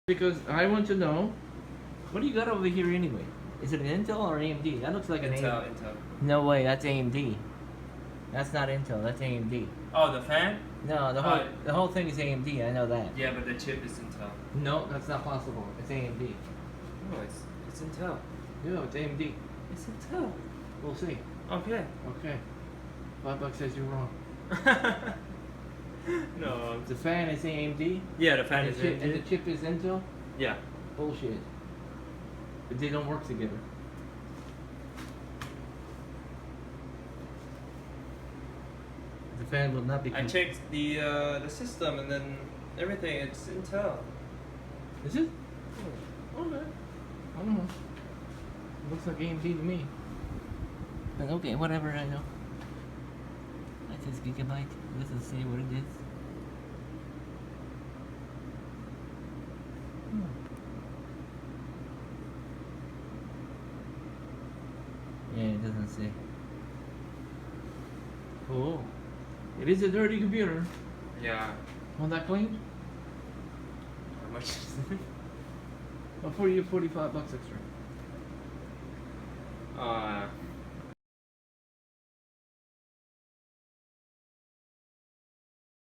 Because I want to know, what do you got over here anyway? Is it an Intel or AMD? That looks like an Intel. AMD. No way, that's AMD. That's not Intel, that's AMD. Oh, the fan? No, the whole thing is AMD, I know that. Yeah, but the chip is Intel. No, that's not possible. It's AMD. No, it's Intel. No, it's AMD. It's Intel. We'll see. Okay. Okay. $5 says you're wrong. No. The fan is AMD? Yeah, the fan is AMD. AMD. And the chip is Intel? Yeah. Bullshit. But they don't work together. The fan will not be. I checked the system and then everything. It's Intel. Is it? Oh, okay. I don't know. Looks like AMD to me. But okay, whatever, I know. That says Gigabyte. It doesn't say what it is. Yeah, it doesn't say. Oh, it is a dirty computer. Yeah. Want that cleaned? How much is it? I'll for you $45 extra.